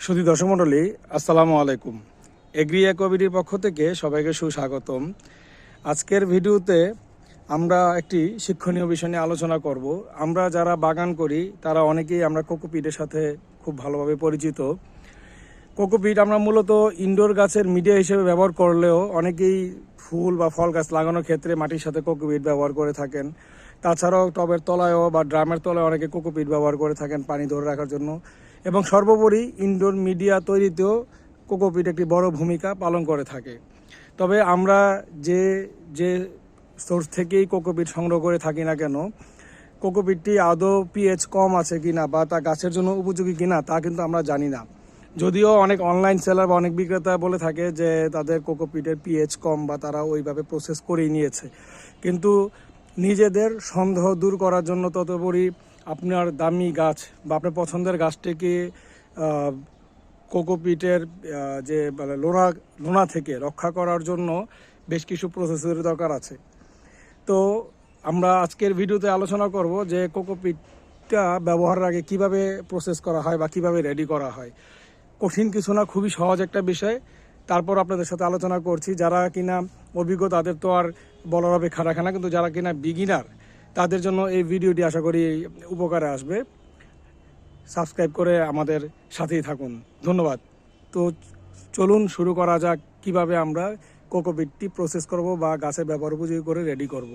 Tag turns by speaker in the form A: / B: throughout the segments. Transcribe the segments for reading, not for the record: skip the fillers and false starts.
A: সুধী দর্শক মণ্ডলী, আসসালামু আলাইকুম। এগ্রি অ্যাকোয়াবিটির পক্ষ থেকে সবাইকে সুস্বাগতম। আজকের ভিডিওতে আমরা একটি শিক্ষণীয় বিষয় নিয়ে আলোচনা করব। আমরা যারা বাগান করি তারা অনেকেই আমরা কোকোপিটের সাথে খুব ভালোভাবে পরিচিত। কোকোপিট আমরা মূলত ইনডোর গাছের মিডিয়া হিসেবে ব্যবহার করলেও অনেকেই ফুল বা ফল গাছ লাগানোর ক্ষেত্রে মাটির সাথে কোকোপিট ব্যবহার করে থাকেন। তাছাড়াও টবের তলায়ও বা ড্রামের তলায় অনেকে কোকোপিট ব্যবহার করে থাকেন পানি ধরে রাখার জন্য। এবং সর্বোপরি ইনডোর মিডিয়া তৈরিতেও কোকোপিট একটি বড় ভূমিকা পালন করে থাকে। তবে আমরা যে যে সোর্স থেকেই কোকোপিট সংগ্রহ করে থাকি না কেন, কোকোপিটটি আদৌ পিএইচ কম আছে কিনা বা তা গাছের জন্য উপযোগী কিনা তা কিন্তু আমরা জানি না। যদিও অনেক অনলাইন সেলার বা অনেক বিক্রেতা বলে থাকে যে তাদের কোকোপিটের পিএইচ কম বা তারা ওইভাবে প্রসেস করেই নিয়েছে, কিন্তু নিজেদের সন্দেহ দূর করার জন্য তদুপরি আপনার দামি গাছ বা আপনার পছন্দের গাছটিকে কোকোপিটের যে লোনা থেকে রক্ষা করার জন্য বেশ কিছু প্রসেসের দরকার আছে। তো আমরা আজকের ভিডিওতে আলোচনা করব যে কোকোপিটটা ব্যবহারের আগে কিভাবে প্রসেস করা হয় বা কিভাবে রেডি করা হয়। কঠিন কিছু না, খুবই সহজ একটা বিষয়। তারপর আপনাদের সাথে আলোচনা করছি। যারা কিনা অভিজ্ঞ তাদের তো আর বলার অপেক্ষা রাখে না, কিন্তু যারা কিনা বিগিনার তাদের জন্য এই ভিডিওটি আশা করি উপকারে আসবে। সাবস্ক্রাইব করে আমাদের সাথেই থাকুন, ধন্যবাদ। তো চলুন শুরু করা যাক কিভাবে আমরা কোকোপিটটি প্রসেস করব বা গাছের ব্যবহার উপযোগী করে রেডি করব।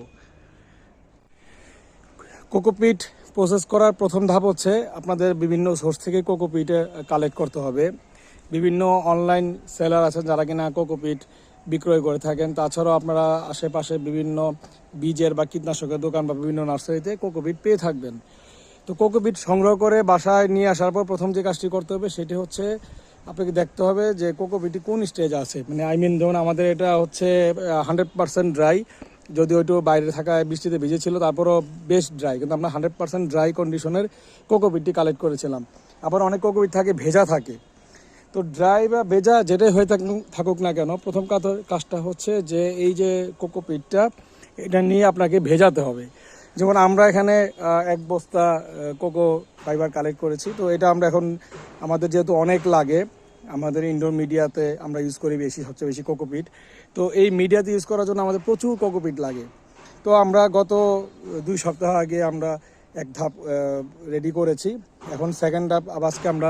A: কোকোপিট প্রসেস করার প্রথম ধাপ হচ্ছে আপনাদের বিভিন্ন সোর্স থেকে কোকোপিট কালেক্ট করতে হবে। বিভিন্ন অনলাইন সেলার আছেন যারা কিনা কোকোপিট বিক্রয় করে থাকেন। তাছাড়াও আপনারা আশেপাশে বিভিন্ন বীজের বা কীটনাশকের দোকান বা বিভিন্ন নার্সারিতে কোকোপিট পেয়ে থাকবেন। তো কোকোপিট সংগ্রহ করে বাসায় নিয়ে আসার পর প্রথম যে কাজটি করতে হবে সেটি হচ্ছে আপনাকে দেখতে হবে যে কোকোপিটটি কোন স্টেজ আছে। যেমন আমাদের এটা হচ্ছে 100% ড্রাই, যদিও একটু বাইরে থাকায় বৃষ্টিতে ভিজেছিল, তারপরও বেশ ড্রাই, কিন্তু আমরা 100% ড্রাই কন্ডিশনের কোকোপিটটি কালেক্ট করেছিলাম। আবার অনেক কোকোপিট থাকে ভেজা থাকে। তো ড্রাই বা ভেজা যেটাই হয়ে থাকুক না কেন, প্রথম কাজটা হচ্ছে যে এই যে কোকোপিটটা এটা নিয়ে আপনাকে ভেজাতে হবে। যেমন আমরা এখানে এক বস্তা কোকো ফাইবার কালেক্ট করেছি। তো এটা আমরা এখন আমাদের যেহেতু অনেক লাগে, আমাদের ইনডোর মিডিয়াতে আমরা ইউজ করি সবচেয়ে বেশি কোকোপিট। তো এই মিডিয়াতে ইউজ করার জন্য আমাদের প্রচুর কোকোপিট লাগে। তো আমরা গত 2 সপ্তাহ আগে আমরা এক ধাপ রেডি করেছি, এখন সেকেন্ড ধাপ আজকে আমরা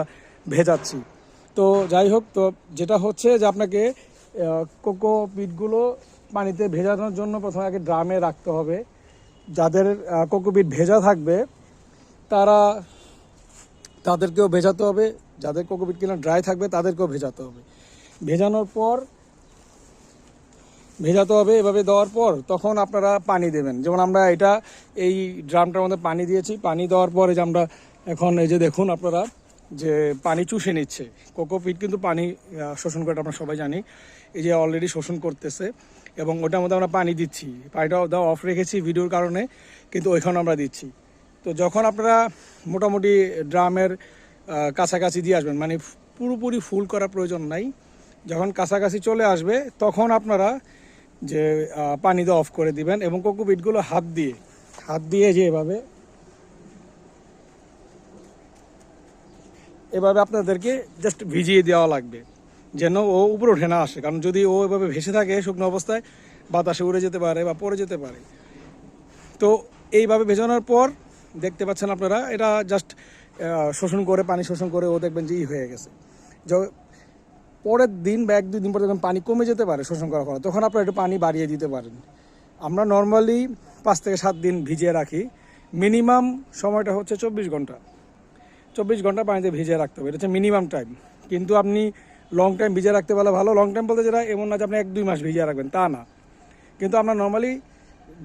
A: ভেজাচ্ছি। তো যাই হোক, তো যেটা হচ্ছে যে আপনাকে কোকোপিটগুলো পানিতে ভেজানোর জন্য প্রথমে আগে ড্রামে রাখতে হবে। যাদের কোকোপিট ভেজা থাকবে তাদেরকেও ভেজাতে হবে, যাদের কোকোপিট কিনা ড্রাই থাকবে তাদেরকেও ভেজাতে হবে। ভেজাতে হবে এভাবে দেওয়ার পর তখন আপনারা পানি দেবেন। যেমন আমরা এই ড্রামটার মধ্যে পানি দিয়েছি। পানি দেওয়ার পরে যে আমরা এখন এই যে দেখুন আপনারা যে পানি চুষে নিচ্ছে। কোকোপিট কিন্তু পানি শোষণ করে, আমরা সবাই জানি। এই যে অলরেডি শোষণ করতেছে এবং ওটার মধ্যে আমরা পানি দিচ্ছি। পানিটা দেওয়া অফ রেখেছি ভিডিওর কারণে, কিন্তু ওইখানে আমরা দিচ্ছি। তো যখন আপনারা মোটামুটি ড্রামের কাছাকাছি দিয়ে আসবেন, পুরোপুরি ফুল করার প্রয়োজন নাই, যখন কাছাকাছি চলে আসবে তখন আপনারা যে পানি দেওয়া অফ করে দিবেন এবং কোকোপিটগুলো হাত দিয়ে যে এভাবে আপনাদেরকে জাস্ট ভিজিয়ে দেওয়া লাগবে, যেন ও উপরে উঠে না আসে। কারণ যদি ও এভাবে ভেসে থাকে শুকনো অবস্থায়, বাতাসে উড়ে যেতে পারে বা পড়ে যেতে পারে। তো এইভাবে ভেজানোর পর দেখতে পাচ্ছেন আপনারা এটা জাস্ট পানি শোষণ করে ও দেখবেন যে হয়ে গেছে। পরের দিন বা 1-2 দিন পর যখন পানি কমে যেতে পারে শোষণ করার পর, তখন আপনারা একটু পানি বাড়িয়ে দিতে পারেন। আমরা নর্মালি 5 থেকে 7 দিন ভিজিয়ে রাখি। মিনিমাম সময়টা হচ্ছে 24 ঘন্টা। 24 ঘন্টা পানিতে ভিজিয়ে রাখতে হবে, এটা হচ্ছে মিনিমাম টাইম। কিন্তু আপনি লং টাইম ভিজিয়ে রাখতে পারলে ভালো। লং টাইম বলতে যেটা এমন না যে আপনি 1-2 মাস ভিজিয়ে রাখবেন, তা না। কিন্তু আমরা নর্মালি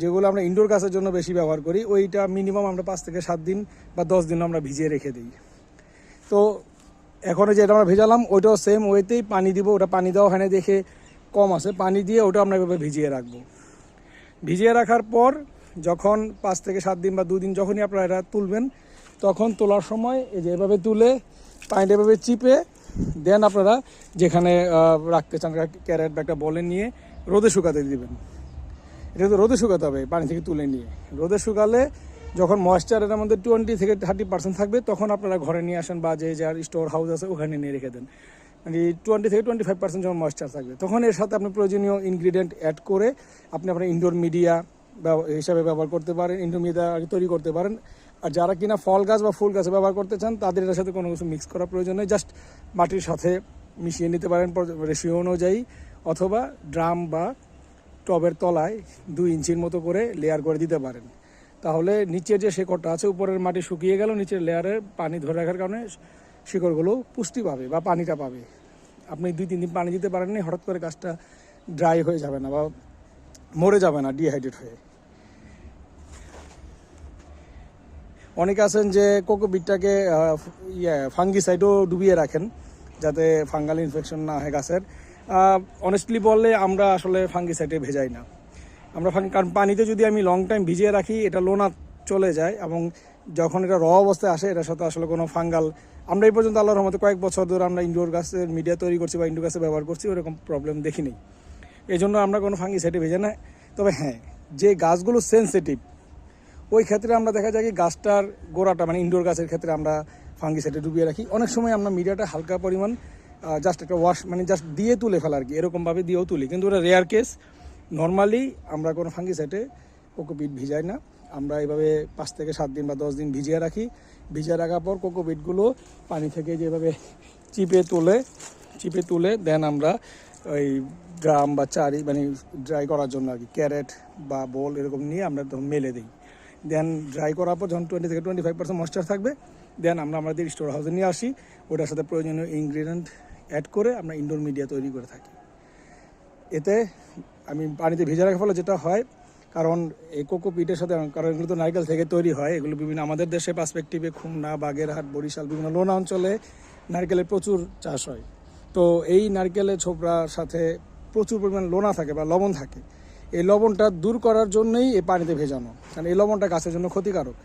A: যেগুলো আমরা ইনডোর গাছের জন্য বেশি ব্যবহার করি, ওইটা মিনিমাম আমরা 5 থেকে 7 দিন বা 10 দিন আমরা ভিজিয়ে রেখে দিই। তো এখন যেটা আমরা ভেজালাম ওইটাও সেম ওয়েতেই পানি দিব। ওটা পানি দেওয়া ওখানে দেখে কম আছে, পানি দিয়ে ওটা আমরা এভাবে ভিজিয়ে রাখবো। ভিজিয়ে রাখার পর যখন 5 থেকে 7 দিন বা 2 দিন যখনই আপনারা এটা তুলবেন, তখন তোলার সময় এই যে এভাবে তুলে পানিটা এভাবে চিপে দেন আপনারা যেখানে রাখতে চান, ক্যারেট বা একটা বলে নিয়ে রোদে শুকাতে দিবেন। এটা তো রোদে শুকাতে হবে পানি থেকে তুলে নিয়ে। রোদে শুকালে যখন ময়েশ্চারের আমাদের 20 থেকে 30% থাকবে তখন আপনারা ঘরে নিয়ে আসেন বা যে যার স্টোর হাউস আছে ওখানে নিয়ে রেখে দেন। মানে 20 থেকে 25% যখন ময়েশ্চার থাকবে তখন এর সাথে আপনি প্রয়োজনীয় ইনগ্রিডিয়েন্ট অ্যাড করে আপনি আপনার ইনডোর মিডিয়া হিসাবে ব্যবহার করতে পারেন, ইনডোর মিডিয়া তৈরি করতে পারেন। আর যারা কিনা ফল গাছ বা ফুল গাছে ব্যবহার করতে চান তাদের এটার সাথে কোনো কিছু মিক্স করার প্রয়োজন নেই, জাস্ট মাটির সাথে মিশিয়ে নিতে পারেন রেশিও অনুযায়ী, অথবা ড্রাম বা টবের তলায় 2 ইঞ্চির মতো করে লেয়ার করে দিতে পারেন। তাহলে নিচের যে শিকড়টা আছে উপরের মাটি শুকিয়ে গেল, নিচের লেয়ারে পানি ধরে রাখার কারণে শিকড়গুলো পুষ্টি পাবে বা পানিটা পাবে। আপনি 2-3 দিন পানি দিতে পারেননি, হঠাৎ করে গাছটা ড্রাই হয়ে যাবে না বা মরে যাবে না ডিহাইড্রেট হয়ে। অনেকে আছেন যে কোকোপিটটাকে ফাঙ্গিসাইডও ডুবিয়ে রাখেন যাতে ফাঙ্গাল ইনফেকশন না হয় গাছের। অনেস্টলি বললে আমরা আসলে ফাঙ্গিসাইডে ভেজাই না। আমরা কারণ পানিতে যদি আমি লং টাইম ভিজিয়ে রাখি এটা লোনা চলে যায়, এবং যখন এটা র অবস্থায় আসে এটার সাথে আসলে কোনো ফাঙ্গাল, আমরা এই পর্যন্ত আল্লাহর রহমতে কয়েক বছর ধরে আমরা ইনডোর গাছের মিডিয়া তৈরি করছি বা ইনডোর গাছে ব্যবহার করছি, ওরকম প্রবলেম দেখিনি। এই জন্য আমরা কোনো ফাঙ্গিসাইডে ভেজে না। তবে হ্যাঁ, যে গাছগুলো সেনসিটিভ ওই ক্ষেত্রে আমরা দেখা যায় কি গাছটার গোড়াটা মানে ইনডোর গাছের ক্ষেত্রে আমরা ফাঙ্গিসাইডে ডুবিয়ে রাখি। অনেক সময় আমরা মিডিয়াটা হালকা পরিমাণ জাস্ট একটা ওয়াশ মানে জাস্ট দিয়ে তুলে ফেলা আর কি, এরকমভাবে দিয়েও তুলি, কিন্তু ওটা রেয়ার কেস। নর্মালি আমরা কোনো ফাঙ্গিসাইডে কোকোপিট ভিজাই না। আমরা এইভাবে 5 থেকে 7 দিন বা 10 দিন ভিজিয়ে রাখি। ভিজিয়ে রাখার পর কোকোপিটগুলো পানি থেকে যেভাবে চিপে তুলে দেন আমরা ওই ড্রাম বা চারি মানে ড্রাই করার জন্য আর কি ক্যারেট বা বোল এরকম নিয়ে আমরা তখন মেলে দিই। দেন ড্রাই করার পর যখন 20 থেকে 25% ময়েশ্চার থাকবে দেন আমরা আমাদের স্টোর হাউসে নিয়ে আসি, ওটার সাথে প্রয়োজনীয় ইনগ্রিডিয়েন্ট অ্যাড করে আমরা ইনডোর মিডিয়া তৈরি করে থাকি। এতে আমি পানিতে ভিজে রাখার ফলে যেটা হয়, কারণ এই কোকোপিটের সাথে, কারণ এগুলো তো নারকেল থেকে তৈরি হয়, এগুলো বিভিন্ন আমাদের দেশে পার্সপেক্টিভে খুলনা, বাগেরহাট, বরিশাল বিভিন্ন লোনা অঞ্চলে নারকেলের প্রচুর চাষ হয়। তো এই নারকেলের ছোবড়ার সাথে প্রচুর পরিমাণ লোনা থাকে বা লবণ থাকে। এই লবণটা দূর করার জন্যই এই পানিতে ভেজানো, কারণ এই লবণটা গাছের জন্য ক্ষতিকারক।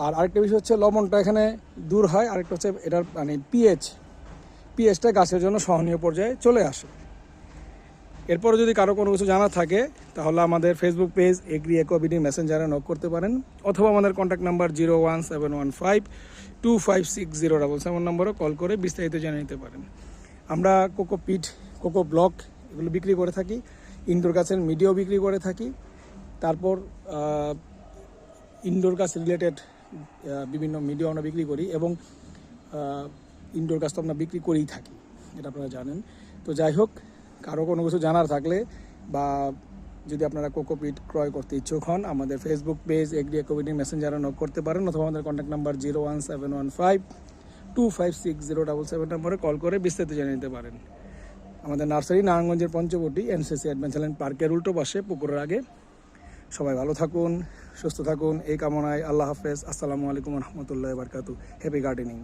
A: আর আরেকটা বিষয় হচ্ছে লবণটা এখানে দূর হয়, আরেকটা হচ্ছে এটার মানে পিএইচটা গাছের জন্য সহনীয় পর্যায়ে চলে আসে। এরপরে যদি কারো কোনো কিছু জানা থাকে তাহলে আমাদের ফেসবুক পেজ এগ্রি একোবিডি মেসেঞ্জারে নক করতে পারেন, অথবা আমাদের কন্ট্যাক্ট নাম্বার 01715256077 নম্বরে কল করে বিস্তারিত জেনে নিতে পারেন। আমরা কোকোপিট, কোকো ব্লক এগুলো বিক্রি করে থাকি, ইনডোর গাছের মিডিয়াও বিক্রি করে থাকি, তারপর ইনডোর গাছ রিলেটেড বিভিন্ন মিডিয়া আমরা বিক্রি করি, এবং ইনডোর গাছ তো আমরা বিক্রি করেই থাকি, এটা আপনারা জানেন। তো যাই হোক, কারো কোনো কিছু জানার থাকলে বা যদি আপনারা কোকোপিট ক্রয় করতে ইচ্ছুক হন আমাদের ফেসবুক পেজ এগ্রি একোবিডি মেসেঞ্জারে নক করতে পারেন, অথবা আমাদের কন্ট্যাক্ট নাম্বার 01715256077 নম্বরে কল করে বিস্তারিত জেনে নিতে পারেন। আমাদের নার্সারি নারায়ণগঞ্জের পঞ্চবটি এনসিসি অ্যাডভেঞ্চারল্যান্ড পার্কের উল্টো পাশে পুকুরের আগে। সবাই ভালো থাকুন, সুস্থ থাকুন এই কামনায়। আল্লাহ হাফেজ। আসসালামু আলাইকুম রহমতুল্লাহ বারকাতু। Happy gardening.